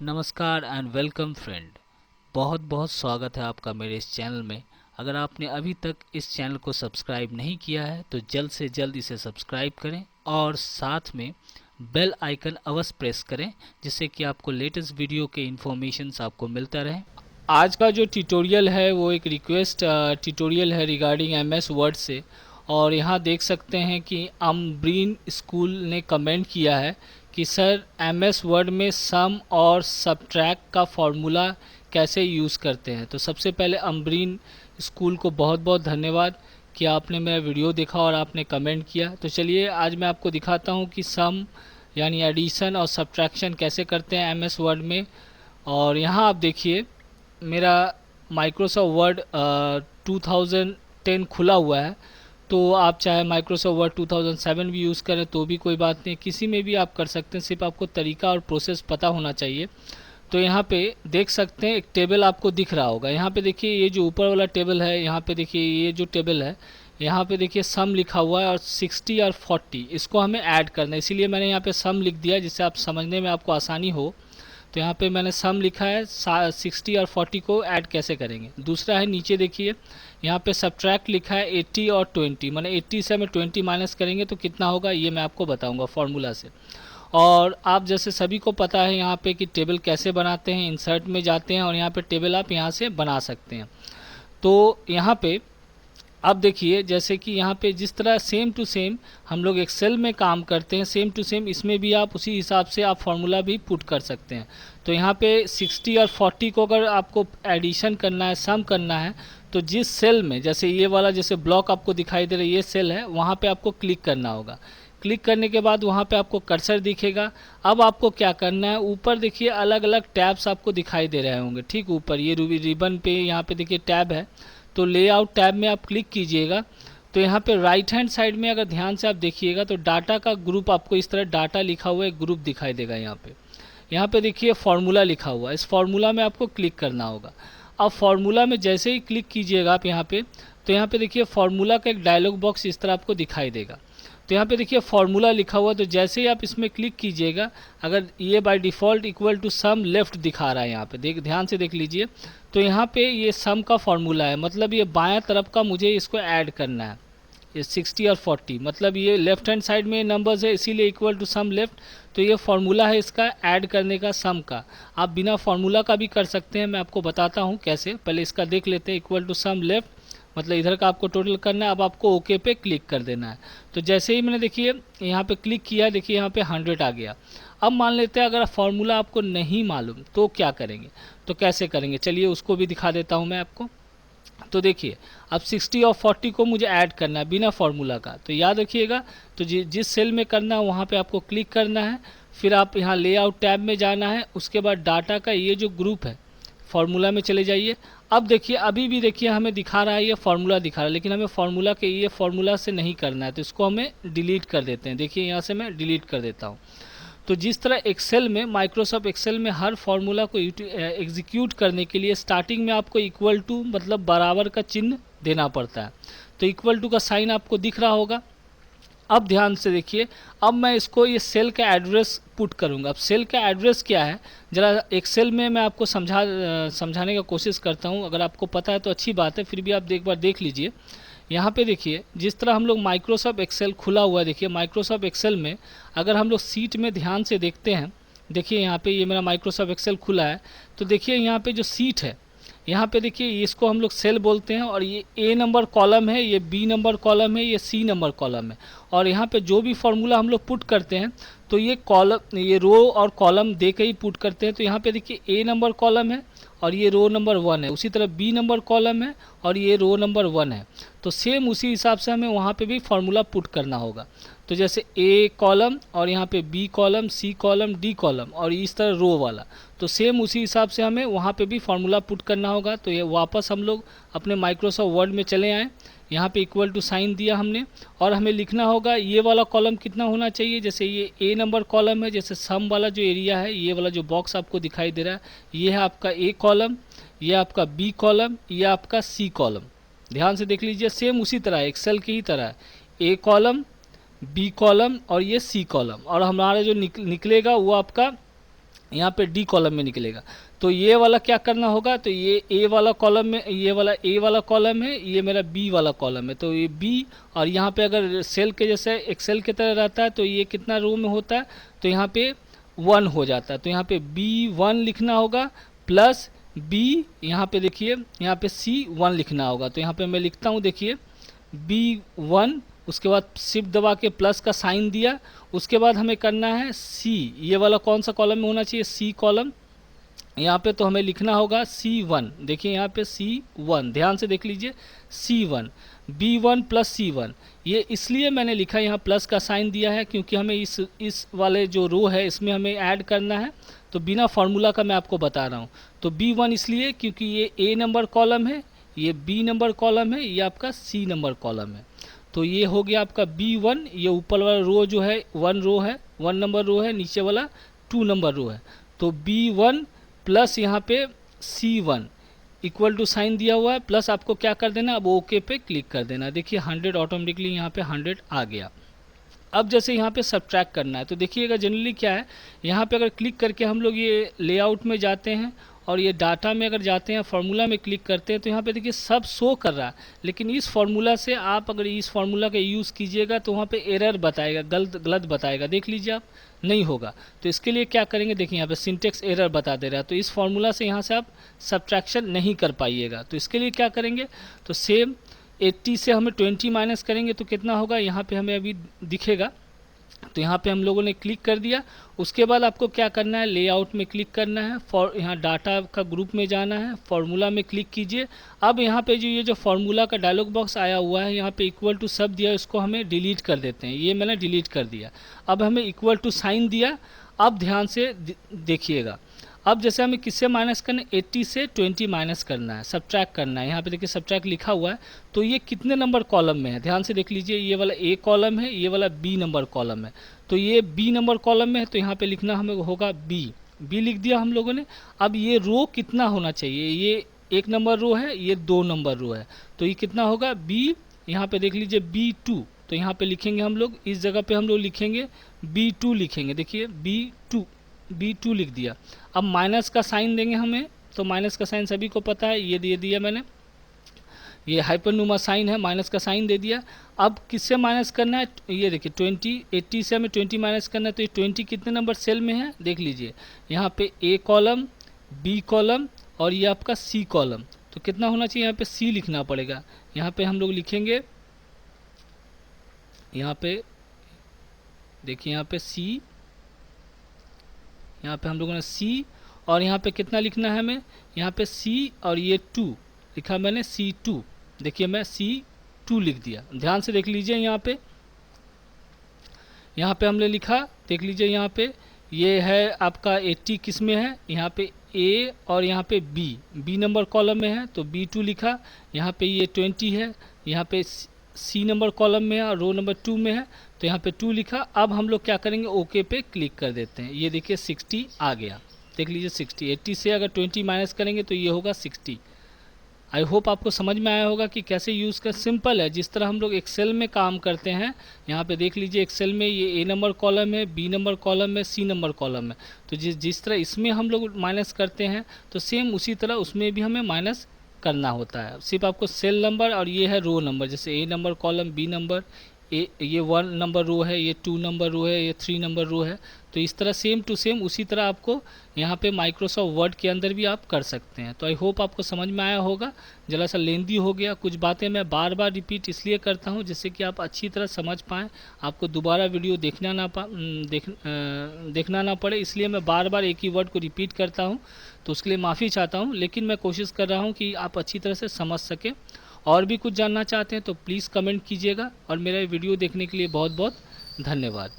नमस्कार and welcome friend. बहुत बहुत स्वागत है आपका मेरे इस चैनल में। अगर आपने अभी तक इस चैनल को सब्सक्राइब नहीं किया है तो जल्द से जल्द इसे सब्सक्राइब करें और साथ में बेल आइकन अवश्य प्रेस करें, जिससे कि आपको लेटेस्ट वीडियो के इन्फॉर्मेशंस आपको मिलता रहे। आज का जो ट्यूटोरियल है वो एक रिक्वेस्ट ट्यूटोरियल है रिगार्डिंग एमएस वर्ड से। और यहाँ देख सकते हैं कि अमब्रीन स्कूल ने कमेंट किया है कि सर एमएस वर्ड में सम और सब्ट्रैक्ट का फॉर्मूला कैसे यूज़ करते हैं। तो सबसे पहले अमब्रीन स्कूल को बहुत बहुत धन्यवाद कि आपने मेरा वीडियो देखा और आपने कमेंट किया। तो चलिए आज मैं आपको दिखाता हूँ कि सम यानी एडिशन और सब्ट्रैक्शन कैसे करते हैं एमएस वर्ड में। और यहाँ आप देखिए मेरा माइक्रोसॉफ्ट वर्ड 2010 खुला हुआ है। तो आप चाहे माइक्रोसॉफ्ट वर्ड 2007 भी यूज़ करें तो भी कोई बात नहीं, किसी में भी आप कर सकते हैं, सिर्फ आपको तरीका और प्रोसेस पता होना चाहिए। तो यहाँ पे देख सकते हैं एक टेबल आपको दिख रहा होगा। यहाँ पे देखिए ये जो ऊपर वाला टेबल है, यहाँ पे देखिए ये जो टेबल है, यहाँ पे देखिए सम लिखा हुआ है और 60 और 40 इसको हमें ऐड करना है, इसीलिए मैंने यहाँ पे सम लिख दिया जिससे आप समझने में आपको आसानी हो। तो यहाँ पे मैंने सम लिखा है, 60 और 40 को ऐड कैसे करेंगे। दूसरा है नीचे देखिए यहाँ पे सब्ट्रैक्ट लिखा है 80 और 20, माने 80 से हमें 20 माइनस करेंगे तो कितना होगा ये मैं आपको बताऊंगा फॉर्मूला से। और आप जैसे सभी को पता है यहाँ पे कि टेबल कैसे बनाते हैं, इंसर्ट में जाते हैं और यहाँ पे टेबल आप यहाँ से बना सकते हैं। तो यहाँ पे अब देखिए जैसे कि यहाँ पे जिस तरह सेम टू सेम हम लोग एक्सेल में काम करते हैं, सेम टू सेम इसमें भी आप उसी हिसाब से आप फार्मूला भी पुट कर सकते हैं। तो यहाँ पे 60 और 40 को अगर आपको एडिशन करना है, सम करना है, तो जिस सेल में जैसे ये वाला जैसे ब्लॉक आपको दिखाई दे रहा है ये सेल है, वहाँ पे आपको क्लिक करना होगा। क्लिक करने के बाद वहाँ पे आपको कर्सर दिखेगा। अब आपको क्या करना है, ऊपर देखिए अलग अलग टैब्स आपको दिखाई दे रहे होंगे, ठीक ऊपर ये रिबन पे यहाँ पे देखिए टैब है, तो लेआउट टैब में आप क्लिक कीजिएगा। तो यहाँ पे राइट हैंड साइड में अगर ध्यान से आप देखिएगा तो डाटा का ग्रुप आपको इस तरह डाटा लिखा हुआ एक ग्रुप दिखाई देगा। यहाँ पे देखिए फार्मूला लिखा हुआ है, इस फार्मूला में आपको क्लिक करना होगा। अब फार्मूला में जैसे ही क्लिक कीजिएगा आप यहाँ पे, तो यहाँ पे देखिए फार्मूला का एक डायलॉग बॉक्स इस तरह आपको दिखाई देगा। तो यहाँ पे देखिए फार्मूला लिखा हुआ, तो जैसे ही आप इसमें क्लिक कीजिएगा, अगर ये by default equal to sum left दिखा रहा है, यहाँ पे ध्यान से देख लीजिए। तो यहाँ पे ये सम का फार्मूला है, मतलब ये बायां तरफ का मुझे इसको ऐड करना है, ये 60 और 40, मतलब ये लेफ्ट हैंड साइड में नंबर्स है इसीलिए इक्वल टू सम लेफ्ट। तो ये फार्मूला है इसका ऐड करने का, सम का। आप बिना फार्मूला का भी कर सकते हैं, मैं आपको बताता हूँ कैसे। पहले इसका देख लेते हैं, इक्वल टू सम लेफ्ट मतलब इधर का आपको टोटल करना है। अब आपको ओके पे क्लिक कर देना है। तो जैसे ही मैंने देखिए यहाँ पे क्लिक किया, देखिए यहाँ पे 100 आ गया। अब मान लेते हैं अगर फार्मूला आपको नहीं मालूम तो क्या करेंगे, तो कैसे करेंगे चलिए उसको भी दिखा देता हूँ मैं आपको। तो देखिए अब 60 और 40 को मुझे ऐड करना है बिना फार्मूला का, तो याद रखिएगा। तो जिस सेल में करना है वहाँ पे आपको क्लिक करना है, फिर आप यहाँ लेआउट टैब में जाना है, उसके बाद डाटा का ये जो ग्रुप है फार्मूला में चले जाइए। अब देखिए अभी भी देखिए हमें दिखा रहा है ये फार्मूला दिखा रहा है, लेकिन हमें फार्मूला के ये फार्मूला से नहीं करना है, तो इसको हमें डिलीट कर देते हैं। देखिए यहाँ से मैं डिलीट कर देता हूँ। तो जिस तरह एक्सेल में, माइक्रोसॉफ्ट एक्सेल में हर फार्मूला को एग्जीक्यूट करने के लिए स्टार्टिंग में आपको इक्वल टू मतलब बराबर का चिन्ह देना पड़ता है। तो इक्वल टू का साइन आपको दिख रहा होगा। अब ध्यान से देखिए, अब मैं इसको ये सेल का एड्रेस पुट करूंगा। अब सेल का एड्रेस क्या है ज़रा एक्सेल में मैं आपको समझाने का कोशिश करता हूं। अगर आपको पता है तो अच्छी बात है, फिर भी आप एक बार देख लीजिए। यहाँ पे देखिए जिस तरह हम लोग माइक्रोसॉफ्ट एक्सेल खुला हुआ है, देखिए माइक्रोसॉफ्ट एक्सेल में अगर हम लोग सीट में ध्यान से देखते हैं, देखिए यहाँ पे ये मेरा माइक्रोसॉफ्ट एक्सेल खुला है, तो देखिए यहाँ पे जो सीट है, यहाँ पे देखिए इसको हम लोग सेल बोलते हैं, और ये ए नंबर कॉलम है, ये बी नंबर कॉलम है, ये सी नंबर कॉलम है। और यहाँ पे जो भी फार्मूला हम लोग पुट करते हैं तो ये कॉलम, ये रो और कॉलम दे के ही पुट करते हैं। तो यहाँ पे देखिए ए नंबर कॉलम है और ये रो नंबर 1 है, उसी तरह बी नंबर कॉलम है और ये रो नंबर 1 है। तो सेम उसी हिसाब से हमें वहाँ पे भी फार्मूला पुट करना होगा। तो जैसे ए कॉलम और यहाँ पे B column, C column, D column और इस तरह रो वाला, तो सेम उसी हिसाब से हमें वहाँ पे भी फार्मूला पुट करना होगा। तो ये वापस हम लोग अपने माइक्रोसॉफ्ट वर्ड में चले आएँ, यहाँ पे इक्वल टू साइन दिया हमने, और हमें लिखना होगा ये वाला कॉलम कितना होना चाहिए। जैसे ये ए नंबर कॉलम है, जैसे सम वाला जो एरिया है, ये वाला जो बॉक्स आपको दिखाई दे रहा है, ये है आपका ए कॉलम, ये आपका बी कॉलम, ये आपका सी कॉलम। ध्यान से देख लीजिए, सेम उसी तरह एक्सेल की ही तरह ए कॉलम, बी कॉलम और ये सी कॉलम, और हमारा जो निकलेगा वो आपका यहाँ पे डी कॉलम में निकलेगा। तो ये वाला क्या करना होगा, तो ये ए वाला कॉलम में, ये वाला ए वाला कॉलम है, ये मेरा बी वाला कॉलम है, तो ये बी, और यहाँ पे अगर सेल के जैसे एक्सेल की तरह रहता है तो ये कितना रो में होता है, तो यहाँ पे 1 हो जाता है। तो यहाँ पे B1 लिखना होगा प्लस बी, यहाँ पे देखिए यहाँ पे C1 लिखना होगा। तो यहाँ पे मैं लिखता हूँ, देखिए B1, उसके बाद शिफ्ट दबा के प्लस का साइन दिया, उसके बाद हमें करना है C, ये वाला कौन सा कॉलम में होना चाहिए, C कॉलम। यहाँ पे तो हमें लिखना होगा C1, देखिए यहाँ पे C1, ध्यान से देख लीजिए C1, B1 प्लस C1। ये इसलिए मैंने लिखा यहाँ प्लस का साइन दिया है क्योंकि हमें इस वाले जो रो है इसमें हमें ऐड करना है, तो बिना फार्मूला का मैं आपको बता रहा हूँ। तो B1 इसलिए क्योंकि ये A नंबर कॉलम है, ये B नंबर कॉलम है, ये आपका C नंबर कॉलम है। तो ये हो गया आपका B1, ये ऊपर वाला रो जो है 1 रो है, 1 नंबर रो है, नीचे वाला 2 नंबर रो है। तो B1 प्लस यहाँ पे C1 इक्वल टू साइन दिया हुआ है, प्लस आपको क्या कर देना, अब ओके पे क्लिक कर देना। देखिए 100 ऑटोमेटिकली यहाँ पे 100 आ गया। अब जैसे यहाँ पे सब्ट्रैक्ट करना है, तो देखिएगा जनरली क्या है, यहाँ पे अगर क्लिक करके हम लोग ये लेआउट में जाते हैं और ये डाटा में अगर जाते हैं, फार्मूला में क्लिक करते हैं, तो यहाँ पे देखिए सब शो कर रहा है, लेकिन इस फार्मूला से आप अगर इस फार्मूला का यूज़ कीजिएगा तो वहाँ पे एरर बताएगा, गलत बताएगा, देख लीजिए आप, नहीं होगा। तो इसके लिए क्या करेंगे, देखिए यहाँ पे सिंटेक्स एरर बता दे रहा है, तो इस फार्मूला से यहाँ से आप सब्ट्रैक्शन नहीं कर पाइएगा। तो इसके लिए क्या करेंगे, तो सेम 80 से हमें 20 माइनस करेंगे तो कितना होगा, यहाँ पे हमें अभी दिखेगा। तो यहाँ पे हम लोगों ने क्लिक कर दिया, उसके बाद आपको क्या करना है, लेआउट में क्लिक करना है, यहाँ डाटा का ग्रुप में जाना है, फार्मूला में क्लिक कीजिए। अब यहाँ पे जो ये जो फार्मूला का डायलॉग बॉक्स आया हुआ है, यहाँ पे इक्वल टू सब दिया, इसको हमें डिलीट कर देते हैं, ये मैंने डिलीट कर दिया। अब हमें इक्वल टू साइन दिया, अब ध्यान से देखिएगा, अब जैसे हमें किससे माइनस करना है, 80 से 20 माइनस करना है, सब्ट्रैक्ट करना है। यहाँ पे देखिए सब्ट्रैक्ट लिखा हुआ है, तो ये कितने नंबर कॉलम में है, ध्यान से देख लीजिए, ये वाला A कॉलम है, ये वाला B नंबर कॉलम है। तो ये B नंबर कॉलम में है, तो यहाँ पे लिखना हमें होगा B लिख दिया हम लोगों ने। अब ये रो कितना होना चाहिए, ये 1 नंबर रो है, ये 2 नंबर रो है, तो ये कितना होगा B, यहाँ पे देख लीजिए B2, तो यहाँ पे लिखेंगे हम लोग, इस जगह पे हम लोग लिखेंगे B2 लिखेंगे, देखिए B2 लिख दिया। अब माइनस का साइन देंगे हमें, तो माइनस का साइन सभी को पता है, ये दे दिया मैंने, ये हाइपरनुमा साइन है, माइनस का साइन दे दिया। अब किससे माइनस करना है, ये देखिए 20, 80 से हमें 20 माइनस करना है, तो ये 20 कितने नंबर सेल में है, देख लीजिए यहाँ पे A कॉलम, B कॉलम और ये आपका C कॉलम, तो कितना होना चाहिए, यहाँ पे C लिखना पड़ेगा। यहाँ पे हम लोग लिखेंगे, यहाँ पे देखिए यहाँ पे C, यहाँ पे हम लोगों ने C, और यहाँ पे कितना लिखना है हमें, यहाँ पे C और ये 2 लिखा मैंने, C2, देखिए मैं C2 लिख दिया, ध्यान से देख लीजिए। यहाँ पे हमने लिखा, देख लीजिए यहाँ पे ये है आपका 80 किस में है, यहाँ पे A और यहाँ पे B नंबर कॉलम में है, तो B2 लिखा। यहाँ पे ये 20 है, यहाँ पे C नंबर कॉलम में है और रो नंबर 2 में है, तो यहाँ पे 2 लिखा। अब हम लोग क्या करेंगे, ओके पे क्लिक कर देते हैं, ये देखिए 60 आ गया, देख लीजिए 60, 80 से अगर 20 माइनस करेंगे तो ये होगा 60। आई होप आपको समझ में आया होगा कि कैसे यूज़ कर, सिंपल है, जिस तरह हम लोग एक्सेल में काम करते हैं। यहाँ पे देख लीजिए एक्सेल में ये A नंबर कॉलम है, B नंबर कॉलम है, C नंबर कॉलम है, तो जिस तरह इसमें हम लोग माइनस करते हैं, तो सेम उसी तरह उसमें भी हमें माइनस करना होता है। सिर्फ आपको सेल नंबर और ये है रो नंबर, जैसे A number column, B number, ये 1 नंबर रो है, ये 2 नंबर रो है, ये 3 नंबर रो है, तो इस तरह सेम टू सेम उसी तरह आपको यहाँ पे माइक्रोसॉफ्ट वर्ड के अंदर भी आप कर सकते हैं। तो आई होप आपको समझ में आया होगा, जरा सा लेंदी हो गया, कुछ बातें मैं बार बार रिपीट इसलिए करता हूँ जिससे कि आप अच्छी तरह समझ पाएँ, आपको दोबारा वीडियो देखना ना पड़े, इसलिए मैं बार बार एक ही वर्ड को रिपीट करता हूँ, तो उसके लिए माफ़ी चाहता हूँ, लेकिन मैं कोशिश कर रहा हूँ कि आप अच्छी तरह से समझ सकें। और भी कुछ जानना चाहते हैं तो प्लीज़ कमेंट कीजिएगा, और मेरा वीडियो देखने के लिए बहुत बहुत धन्यवाद।